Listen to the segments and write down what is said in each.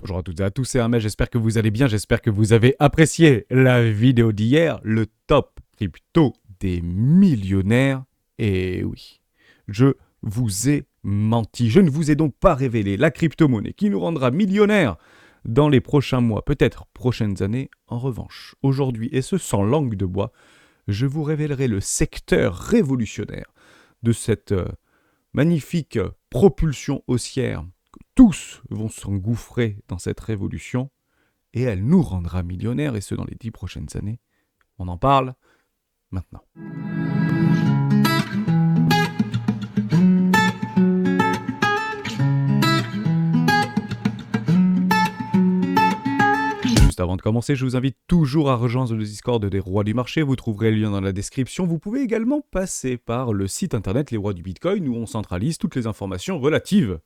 Bonjour à toutes et à tous, c'est Hermès, j'espère que vous allez bien, j'espère que vous avez apprécié la vidéo d'hier, le top crypto des millionnaires. Et oui, je vous ai menti, je ne vous ai donc pas révélé la crypto-monnaie qui nous rendra millionnaires dans les prochains mois, peut-être prochaines années. En revanche, aujourd'hui, et ce sans langue de bois, je vous révélerai le secteur révolutionnaire de cette magnifique propulsion haussière. Tous vont s'engouffrer dans cette révolution et elle nous rendra millionnaires, et ce dans les 10 prochaines années. On en parle maintenant. Juste avant de commencer, je vous invite toujours à rejoindre le Discord des Rois du Marché. Vous trouverez le lien dans la description. Vous pouvez également passer par le site internet Les Rois du Bitcoin où on centralise toutes les informations relatives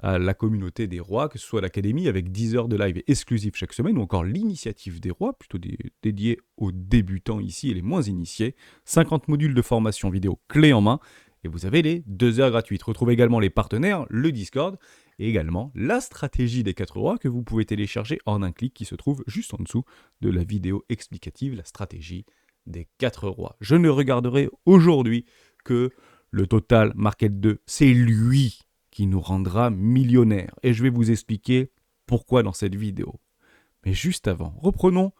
à la communauté des rois, que ce soit l'académie avec 10 heures de live exclusifs chaque semaine, ou encore l'initiative des rois, plutôt dédiée aux débutants ici et les moins initiés, 50 modules de formation vidéo clés en main, et vous avez les 2 heures gratuites. Retrouvez également les partenaires, le Discord, et également la stratégie des 4 rois que vous pouvez télécharger en un clic qui se trouve juste en dessous de la vidéo explicative, la stratégie des 4 rois. Je ne regarderai aujourd'hui que le total market 2, c'est lui qui nous rendra millionnaires. Et je vais vous expliquer pourquoi dans cette vidéo. Mais juste avant, reprenons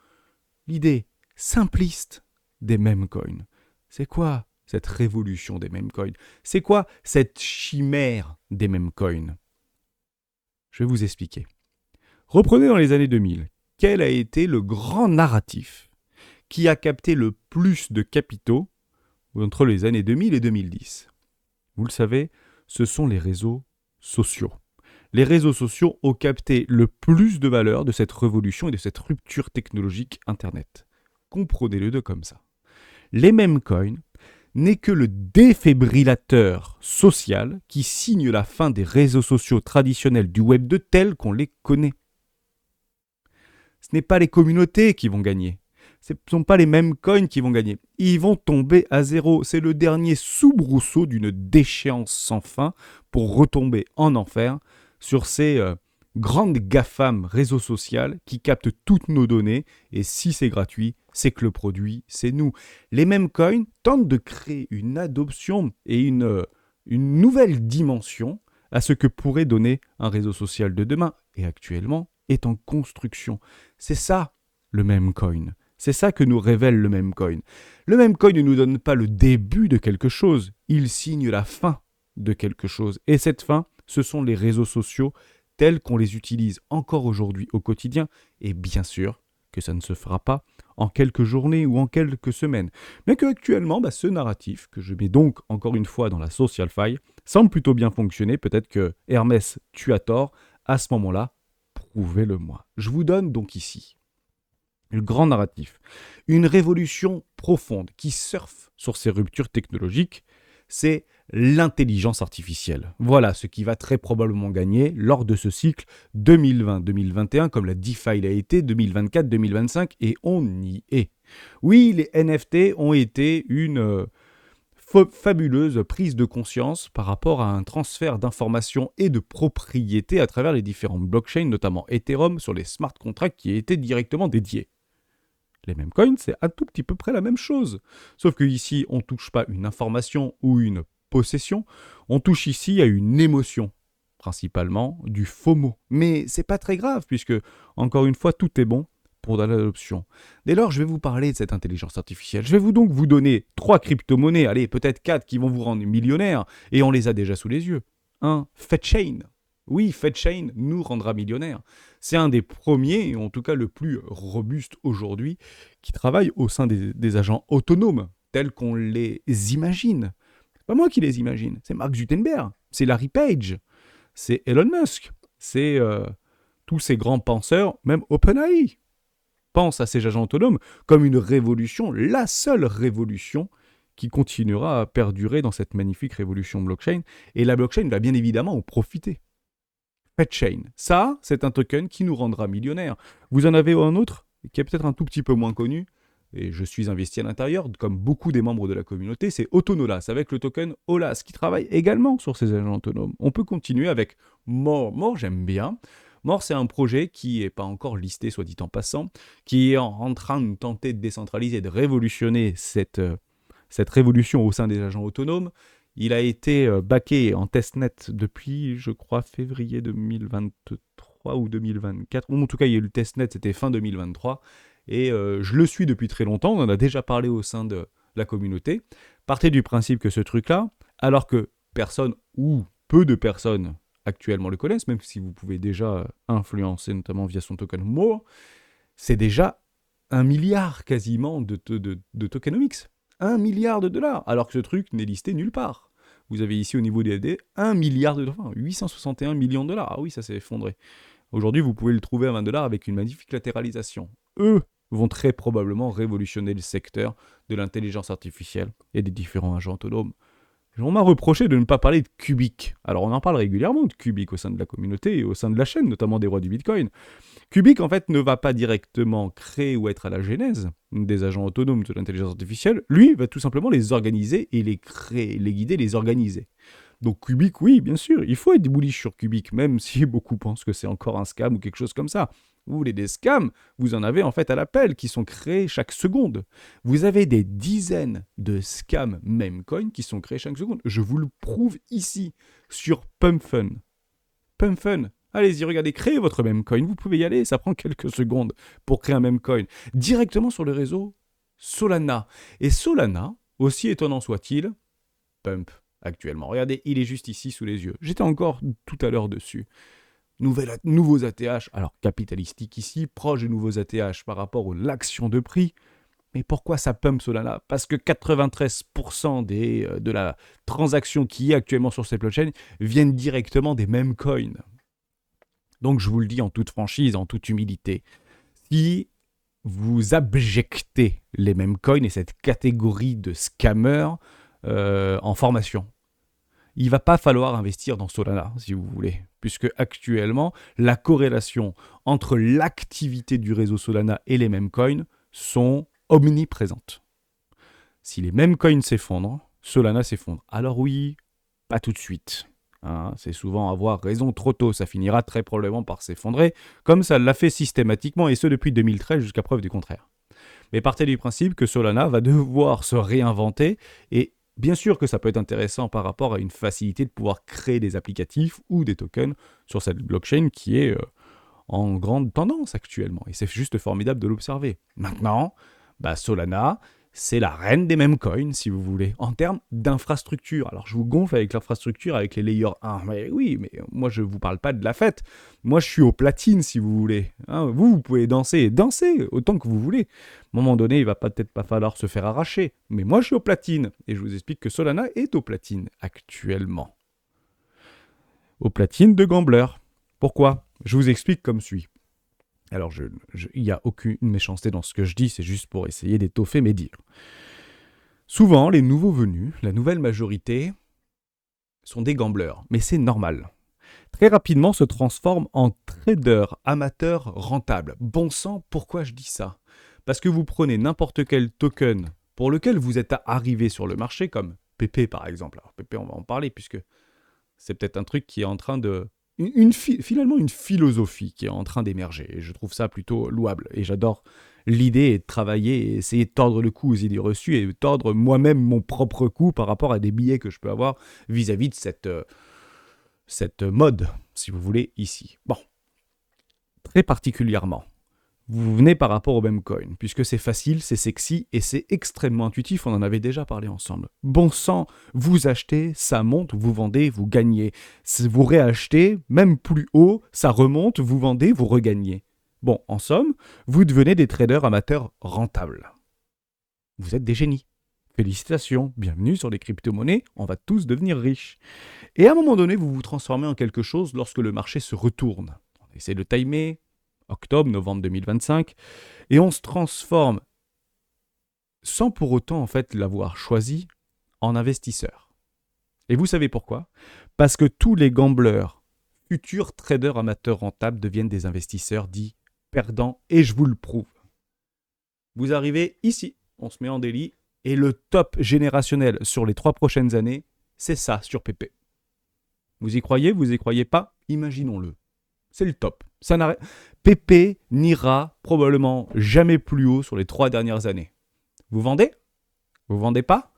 l'idée simpliste des meme coins. C'est quoi cette révolution des meme coins? C'est quoi cette chimère des meme coins? Je vais vous expliquer. Reprenez dans les années 2000. Quel a été le grand narratif qui a capté le plus de capitaux entre les années 2000 et 2010? Vous le savez, ce sont les réseaux sociaux. Les réseaux sociaux ont capté le plus de valeur de cette révolution et de cette rupture technologique Internet. Comprenez-le comme ça. Les meme coins n'est que le défibrillateur social qui signe la fin des réseaux sociaux traditionnels du Web 2 tels qu'on les connaît. Ce n'est pas les communautés qui vont gagner. Ce ne sont pas les mêmes coins qui vont gagner. Ils vont tomber à zéro. C'est le dernier soubresaut d'une déchéance sans fin pour retomber en enfer sur ces grandes GAFAM réseaux sociaux qui captent toutes nos données. Et si c'est gratuit, c'est que le produit, c'est nous. Les mêmes coins tentent de créer une adoption et une nouvelle dimension à ce que pourrait donner un réseau social de demain. Et actuellement, est en construction. C'est ça, le meme coin. C'est ça que nous révèle le meme coin. Le meme coin ne nous donne pas le début de quelque chose, il signe la fin de quelque chose. Et cette fin, ce sont les réseaux sociaux tels qu'on les utilise encore aujourd'hui au quotidien. Et bien sûr que ça ne se fera pas en quelques journées ou en quelques semaines. Mais qu'actuellement, ce narratif, que je mets donc encore une fois dans la social faille, semble plutôt bien fonctionner. Peut-être que Hermès, tu as tort. À ce moment-là, prouvez-le-moi. Je vous donne donc ici le grand narratif. Une révolution profonde qui surfe sur ces ruptures technologiques, c'est l'intelligence artificielle. Voilà ce qui va très probablement gagner lors de ce cycle 2020-2021, comme la DeFi l'a été, 2024-2025, et on y est. Oui, les NFT ont été une fabuleuse prise de conscience par rapport à un transfert d'informations et de propriétés à travers les différentes blockchains, notamment Ethereum, sur les smart contracts qui étaient directement dédiés. Les mêmes coins, c'est un tout petit peu près la même chose. Sauf que ici, on ne touche pas une information ou une possession, on touche ici à une émotion, principalement du FOMO. Mais c'est pas très grave, puisque, encore une fois, tout est bon pour l'adoption. Dès lors, je vais vous parler de cette intelligence artificielle. Je vais donc vous donner 3 crypto-monnaies, allez, peut-être 4 qui vont vous rendre millionnaire, et on les a déjà sous les yeux. 1. Fedchain. Oui, Fedchain nous rendra millionnaire. C'est un des premiers, et en tout cas le plus robuste aujourd'hui, qui travaille au sein des agents autonomes, tels qu'on les imagine. C'est pas moi qui les imagine, c'est Mark Zuckerberg, c'est Larry Page, c'est Elon Musk, c'est tous ces grands penseurs, même OpenAI pense à ces agents autonomes comme une révolution, la seule révolution qui continuera à perdurer dans cette magnifique révolution blockchain. Et la blockchain va bien évidemment en profiter. Fedchain, ça, c'est un token qui nous rendra millionnaire. Vous en avez un autre qui est peut-être un tout petit peu moins connu, et je suis investi à l'intérieur, comme beaucoup des membres de la communauté, c'est Autonolas, avec le token OLAS, qui travaille également sur ces agents autonomes. On peut continuer avec More. More, j'aime bien. Morse, c'est un projet qui n'est pas encore listé, soit dit en passant, qui est en train de tenter de décentraliser, de révolutionner cette révolution au sein des agents autonomes. Il a été backé en testnet depuis, je crois, février 2023 ou 2024. Ou en tout cas, il y a eu le testnet, c'était fin 2023. Et je le suis depuis très longtemps. On en a déjà parlé au sein de la communauté. Partez du principe que ce truc-là, alors que personne ou peu de personnes actuellement le connaissent, même si vous pouvez déjà influencer, notamment via son token More, c'est déjà 1 milliard quasiment de tokenomics. 1 milliard de dollars, alors que ce truc n'est listé nulle part. Vous avez ici au niveau des AD 1 milliard de dollars, 861 millions de dollars. Ah oui, ça s'est effondré. Aujourd'hui, vous pouvez le trouver à 20 dollars avec une magnifique latéralisation. Eux vont très probablement révolutionner le secteur de l'intelligence artificielle et des différents agents autonomes. On m'a reproché de ne pas parler de Cubic. Alors on en parle régulièrement de Cubic au sein de la communauté et au sein de la chaîne, notamment des rois du Bitcoin. Cubic, en fait, ne va pas directement créer ou être à la genèse des agents autonomes de l'intelligence artificielle. Lui va tout simplement les organiser et les créer, les guider, les organiser. Donc Cubic, oui, bien sûr, il faut être bullish sur Cubic, même si beaucoup pensent que c'est encore un scam ou quelque chose comme ça. Vous voulez des scams, vous en avez en fait à l'appel qui sont créés chaque seconde. Vous avez des dizaines de scams Memecoin qui sont créés chaque seconde. Je vous le prouve ici sur Pumpfun. Pumpfun, allez-y, regardez, créez votre Memecoin. Vous pouvez y aller, ça prend quelques secondes pour créer un Memecoin. Directement sur le réseau Solana. Et Solana, aussi étonnant soit-il, Pump actuellement. Regardez, il est juste ici sous les yeux. J'étais encore tout à l'heure dessus. Nouveaux ATH, alors capitalistique ici, proche de nouveaux ATH par rapport à l'action de prix. Mais pourquoi ça pump Solana ? Parce que 93% de la transaction qui est actuellement sur cette blockchain viennent directement des mêmes coins. Donc je vous le dis en toute franchise, en toute humilité, si vous abjectez les mêmes coins et cette catégorie de scammers en formation, il ne va pas falloir investir dans Solana, si vous voulez, puisque actuellement, la corrélation entre l'activité du réseau Solana et les mêmes coins sont omniprésentes. Si les mêmes coins s'effondrent, Solana s'effondre. Alors oui, pas tout de suite. Hein, c'est souvent avoir raison trop tôt, ça finira très probablement par s'effondrer, comme ça l'a fait systématiquement, et ce depuis 2013 jusqu'à preuve du contraire. Mais partez du principe que Solana va devoir se réinventer, et bien sûr que ça peut être intéressant par rapport à une facilité de pouvoir créer des applicatifs ou des tokens sur cette blockchain qui est en grande tendance actuellement. Et c'est juste formidable de l'observer. Maintenant, Solana, c'est la reine des mêmes coins, si vous voulez, en termes d'infrastructure. Alors je vous gonfle avec l'infrastructure, avec les layers 1. Mais oui, mais moi je ne vous parle pas de la fête. Moi je suis au platine, si vous voulez. Hein, vous pouvez danser autant que vous voulez. À un moment donné, il va peut-être pas falloir se faire arracher. Mais moi je suis au platine. Et je vous explique que Solana est au platine actuellement. Au platine de Gambler. Pourquoi ? Je vous explique comme suit. Alors, il n'y a aucune méchanceté dans ce que je dis, c'est juste pour essayer d'étoffer mes dires. Souvent, les nouveaux venus, la nouvelle majorité, sont des gamblers, mais c'est normal. Très rapidement se transforment en traders amateurs rentables. Bon sang, pourquoi je dis ça ? Parce que vous prenez n'importe quel token pour lequel vous êtes arrivé sur le marché, comme PP par exemple. Alors PP, on va en parler, puisque c'est peut-être un truc qui est en train de... finalement une philosophie qui est en train d'émerger. Et je trouve ça plutôt louable. Et j'adore l'idée de travailler et essayer de tordre le cou aux idées reçues et de tordre moi-même mon propre cou par rapport à des billets que je peux avoir vis-à-vis de cette mode, si vous voulez, ici. Bon, très particulièrement, vous venez par rapport au même coin, puisque c'est facile, c'est sexy et c'est extrêmement intuitif, on en avait déjà parlé ensemble. Bon sang, vous achetez, ça monte, vous vendez, vous gagnez. Vous réachetez, même plus haut, ça remonte, vous vendez, vous regagnez. Bon, en somme, vous devenez des traders amateurs rentables. Vous êtes des génies. Félicitations, bienvenue sur les crypto-monnaies, on va tous devenir riches. Et à un moment donné, vous vous transformez en quelque chose lorsque le marché se retourne. On essaie de timer, octobre, novembre 2025, et on se transforme, sans pour autant en fait l'avoir choisi, en investisseur. Et vous savez pourquoi ? Parce que tous les gamblers, futurs traders amateurs rentables deviennent des investisseurs dits perdants, et je vous le prouve. Vous arrivez ici, on se met en délit, et le top générationnel sur les 3 prochaines années, c'est ça sur PP. Vous y croyez pas ? Imaginons-le. C'est le top. PP n'ira probablement jamais plus haut sur les 3 dernières années. Vous vendez? Vous vendez pas?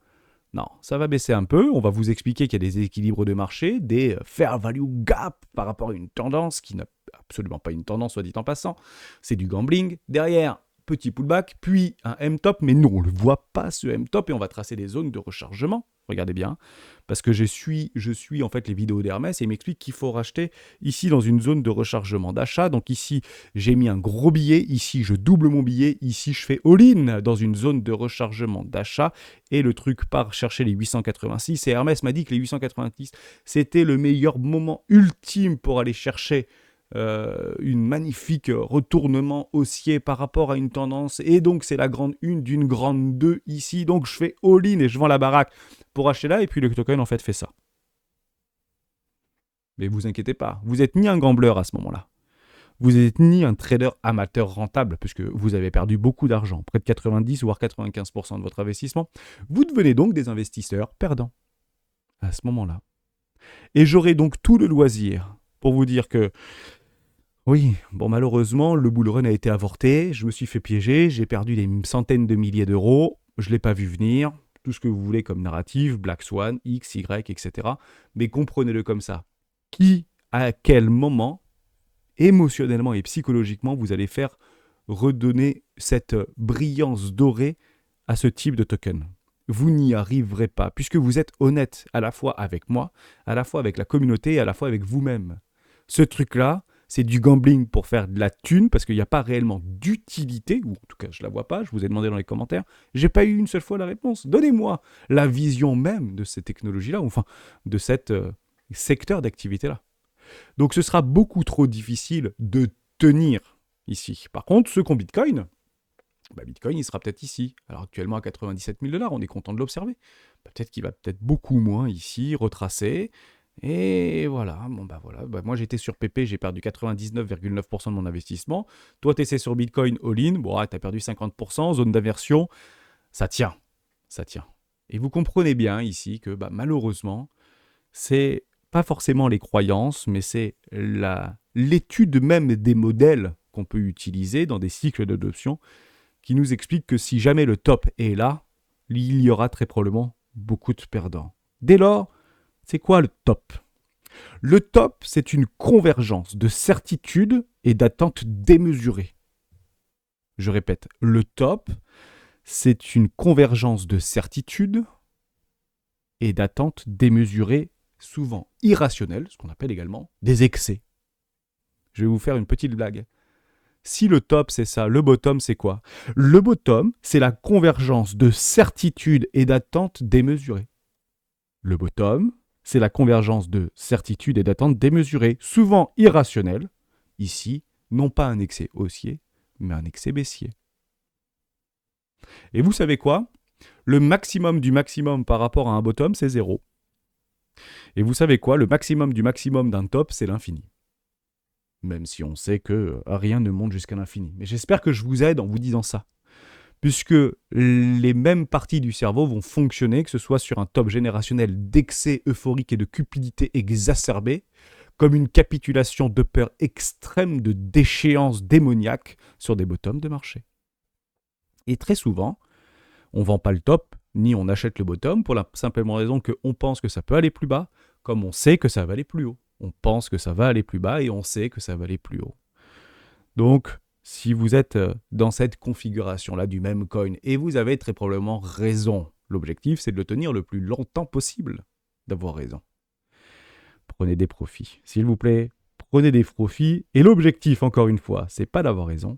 Non, ça va baisser un peu. On va vous expliquer qu'il y a des équilibres de marché, des fair value gap par rapport à une tendance qui n'a absolument pas une tendance, soit dit en passant. C'est du gambling. Derrière, petit pullback, puis un M-top. Mais non, on ne le voit pas ce M-top et on va tracer des zones de rechargement. Regardez bien, parce que je suis en fait les vidéos d'Hermès et il m'explique qu'il faut racheter ici dans une zone de rechargement d'achat. Donc ici, j'ai mis un gros billet, ici je double mon billet, ici je fais all-in dans une zone de rechargement d'achat et le truc part chercher les 886 et Hermès m'a dit que les 890 c'était le meilleur moment ultime pour aller chercher une magnifique retournement haussier par rapport à une tendance et donc c'est la grande 1 d'une grande 2 ici, donc je fais all-in et je vends la baraque pour acheter là et puis le token en fait fait ça. Mais vous inquiétez pas, vous êtes ni un gambler à ce moment-là, vous êtes ni un trader amateur rentable puisque vous avez perdu beaucoup d'argent, près de 90 voire 95% de votre investissement, vous devenez donc des investisseurs perdants à ce moment-là. Et j'aurai donc tout le loisir pour vous dire que oui, bon malheureusement, le bull run a été avorté, je me suis fait piéger, j'ai perdu des centaines de milliers d'euros, je ne l'ai pas vu venir, tout ce que vous voulez comme narrative, Black Swan, X, Y, etc. Mais comprenez-le comme ça. Qui, à quel moment, émotionnellement et psychologiquement, vous allez faire redonner cette brillance dorée à ce type de token? Vous n'y arriverez pas, puisque vous êtes honnête à la fois avec moi, à la fois avec la communauté et à la fois avec vous-même. Ce truc-là, c'est du gambling pour faire de la thune, parce qu'il n'y a pas réellement d'utilité, ou en tout cas je ne la vois pas, je vous ai demandé dans les commentaires, j'ai pas eu une seule fois la réponse. Donnez-moi la vision même de ces technologies-là, enfin de cet secteur d'activité-là. Donc ce sera beaucoup trop difficile de tenir ici. Par contre, ceux qui ont Bitcoin, Bitcoin il sera peut-être ici. Alors actuellement à 97 000 $, on est content de l'observer. Peut-être qu'il va peut-être beaucoup moins ici, retracer. Et voilà, moi j'étais sur PP, j'ai perdu 99,9% de mon investissement. Toi t'essaies sur Bitcoin all-in, t'as perdu 50%, zone d'aversion, ça tient. Et vous comprenez bien ici que malheureusement, c'est pas forcément les croyances, mais c'est l'étude même des modèles qu'on peut utiliser dans des cycles d'adoption qui nous explique que si jamais le top est là, il y aura très probablement beaucoup de perdants. Dès lors, c'est quoi le top? Le top, c'est une convergence de certitude et d'attente démesurée. Je répète, le top, c'est une convergence de certitude et d'attente démesurée, souvent irrationnelle, ce qu'on appelle également des excès. Je vais vous faire une petite blague. Si le top c'est ça, le bottom c'est quoi? Le bottom, c'est la convergence de certitude et d'attente démesurée. Le bottom, c'est la convergence de certitude et d'attente démesurée, souvent irrationnelle. Ici, non pas un excès haussier, mais un excès baissier. Et vous savez quoi? Le maximum du maximum par rapport à un bottom, c'est 0. Et vous savez quoi? Le maximum du maximum d'un top, c'est l'infini. Même si on sait que rien ne monte jusqu'à l'infini. Mais j'espère que je vous aide en vous disant ça. Puisque les mêmes parties du cerveau vont fonctionner, que ce soit sur un top générationnel d'excès euphorique et de cupidité exacerbée, comme une capitulation de peur extrême de déchéance démoniaque sur des bottoms de marché. Et très souvent, on ne vend pas le top, ni on achète le bottom, pour la simple raison qu'on pense que ça peut aller plus bas, comme on sait que ça va aller plus haut. On pense que ça va aller plus bas et on sait que ça va aller plus haut. Donc, si vous êtes dans cette configuration-là du même coin, et vous avez très probablement raison, l'objectif c'est de le tenir le plus longtemps possible, d'avoir raison. Prenez des profits, s'il vous plaît, prenez des profits, et l'objectif, encore une fois, c'est pas d'avoir raison,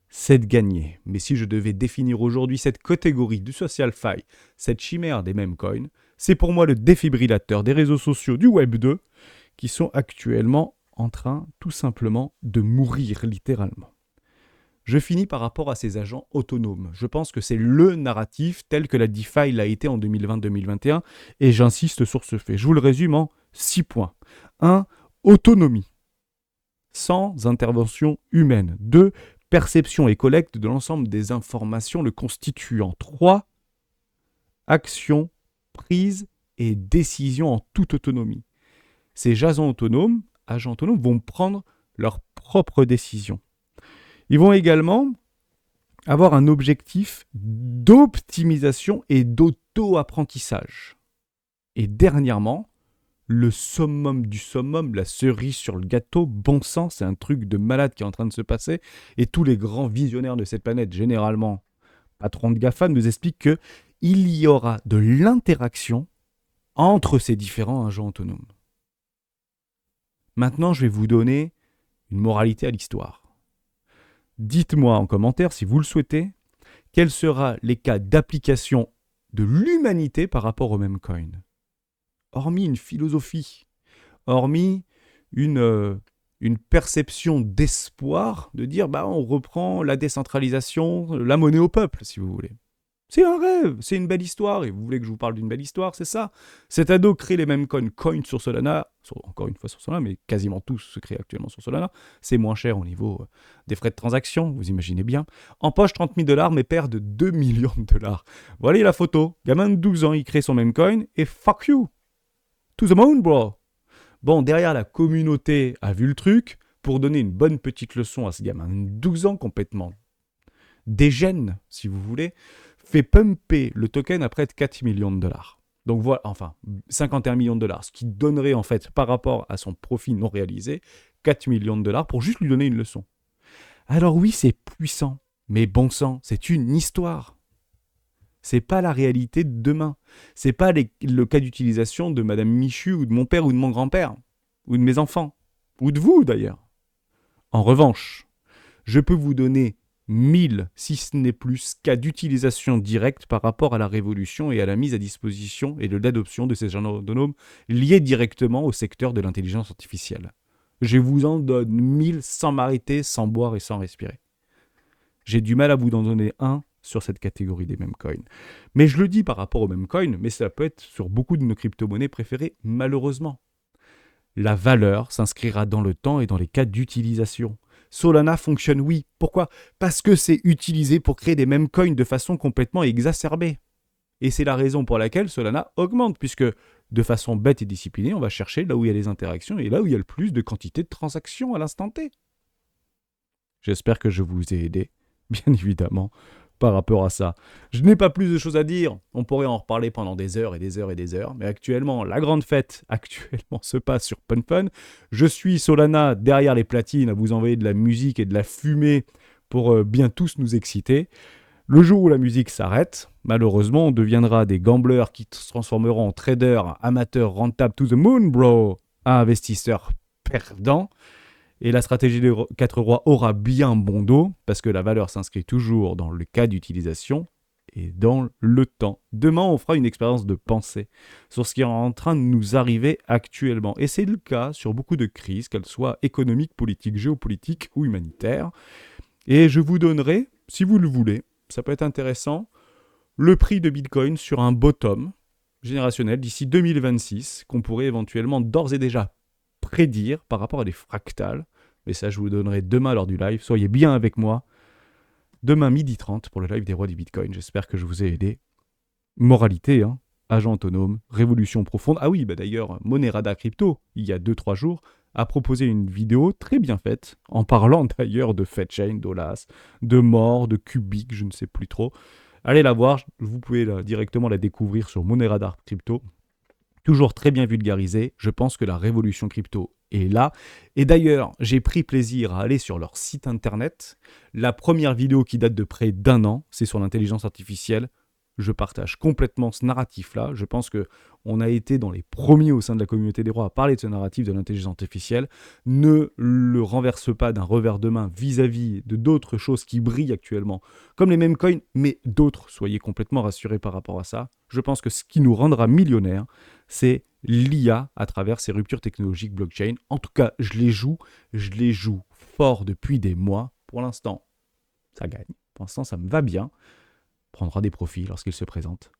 c'est de gagner. Mais si je devais définir aujourd'hui cette catégorie du social fi, cette chimère des mêmes coins, c'est pour moi le défibrillateur des réseaux sociaux du Web 2, qui sont actuellement en train tout simplement de mourir littéralement. Je finis par rapport à ces agents autonomes. Je pense que c'est le narratif tel que la DeFi l'a été en 2020-2021 et j'insiste sur ce fait. Je vous le résume en 6 points. 1. Autonomie. Sans intervention humaine. 2. Perception et collecte de l'ensemble des informations le constituant. 3. Action, prise et décision en toute autonomie. Ces agents autonomes vont prendre leurs propres décisions. Ils vont également avoir un objectif d'optimisation et d'auto-apprentissage. Et dernièrement, le summum du summum, la cerise sur le gâteau, bon sang, c'est un truc de malade qui est en train de se passer. Et tous les grands visionnaires de cette planète, généralement patrons de GAFA, nous expliquent qu'il y aura de l'interaction entre ces différents agents autonomes. Maintenant, je vais vous donner une moralité à l'histoire. Dites-moi en commentaire, si vous le souhaitez, quels seront les cas d'application de l'humanité par rapport au même coin. Hormis une philosophie, hormis une perception d'espoir, de dire on reprend la décentralisation, la monnaie au peuple, si vous voulez. C'est un rêve, c'est une belle histoire, et vous voulez que je vous parle d'une belle histoire, c'est ça. Cet ado crée les mêmes coins sur Solana, encore une fois sur Solana, mais quasiment tous se créent actuellement sur Solana. C'est moins cher au niveau des frais de transaction, vous imaginez bien. Empoche 30 000 $, mais perd de 2 millions de dollars. Voilà la photo. Gamin de 12 ans, il crée son même coin, et fuck you. To the moon, bro. Bon, derrière, la communauté a vu le truc, pour donner une bonne petite leçon à ce gamin de 12 ans complètement dégène, si vous voulez, fait pumper le token à près de 4 millions de dollars. Donc voilà, enfin, 51 millions de dollars, ce qui donnerait en fait, par rapport à son profit non réalisé, 4 millions de dollars pour juste lui donner une leçon. Alors oui, c'est puissant, mais bon sang, c'est une histoire. C'est pas la réalité de demain. C'est pas le cas d'utilisation de Madame Michu ou de mon père ou de mon grand-père, ou de mes enfants, ou de vous d'ailleurs. En revanche, je peux vous donner 1000, si ce n'est plus, cas d'utilisation directe par rapport à la révolution et à la mise à disposition et de l'adoption de ces agents autonomes liés directement au secteur de l'intelligence artificielle. Je vous en donne 1000 sans m'arrêter, sans boire et sans respirer. J'ai du mal à vous en donner un sur cette catégorie des meme coins. Mais je le dis par rapport aux meme coins, mais ça peut être sur beaucoup de nos crypto-monnaies préférées, malheureusement. La valeur s'inscrira dans le temps et dans les cas d'utilisation. Solana fonctionne, oui. Pourquoi ? Parce que c'est utilisé pour créer des meme coins de façon complètement exacerbée. Et c'est la raison pour laquelle Solana augmente, puisque de façon bête et disciplinée, on va chercher là où il y a les interactions et là où il y a le plus de quantité de transactions à l'instant T. J'espère que je vous ai aidé, bien évidemment, par rapport à ça. Je n'ai pas plus de choses à dire, on pourrait en reparler pendant des heures et des heures et des heures, mais actuellement, la grande fête se passe sur PunFun. Je suis Solana derrière les platines à vous envoyer de la musique et de la fumée pour bien tous nous exciter. Le jour où la musique s'arrête, malheureusement, on deviendra des gamblers qui se transformeront en traders, amateurs rentables to the moon, bro, à investisseurs perdants. Et la stratégie des 4 rois aura bien bon dos, parce que la valeur s'inscrit toujours dans le cas d'utilisation et dans le temps. Demain, on fera une expérience de pensée sur ce qui est en train de nous arriver actuellement. Et c'est le cas sur beaucoup de crises, qu'elles soient économiques, politiques, géopolitiques ou humanitaires. Et je vous donnerai, si vous le voulez, ça peut être intéressant, le prix de Bitcoin sur un bottom générationnel d'ici 2026, qu'on pourrait éventuellement d'ores et déjà prédire par rapport à des fractales. Mais ça, je vous le donnerai demain lors du live. Soyez bien avec moi. Demain, 12h30 pour le live des rois du Bitcoin. J'espère que je vous ai aidé. Moralité, agent autonome, révolution profonde. Ah oui, d'ailleurs, Monérada Crypto, il y a 2-3 jours, a proposé une vidéo très bien faite, en parlant d'ailleurs de FedChain, d'Olas, de Mort, de Cubic, je ne sais plus trop. Allez la voir, vous pouvez directement la découvrir sur Monérada Crypto. Toujours très bien vulgarisé. Je pense que la révolution crypto est là. Et d'ailleurs, j'ai pris plaisir à aller sur leur site internet. La première vidéo qui date de près d'1 an, c'est sur l'intelligence artificielle. Je partage complètement ce narratif-là. Je pense qu'on a été dans les premiers au sein de la communauté des rois à parler de ce narratif de l'intelligence artificielle. Ne le renverse pas d'un revers de main vis-à-vis de d'autres choses qui brillent actuellement, comme les mêmes coins, mais d'autres. Soyez complètement rassurés par rapport à ça. Je pense que ce qui nous rendra millionnaires, c'est l'IA à travers ces ruptures technologiques blockchain. En tout cas, je les joue fort depuis des mois. Pour l'instant, ça gagne. Pour l'instant, ça me va bien. Prendra des profits lorsqu'il se présente.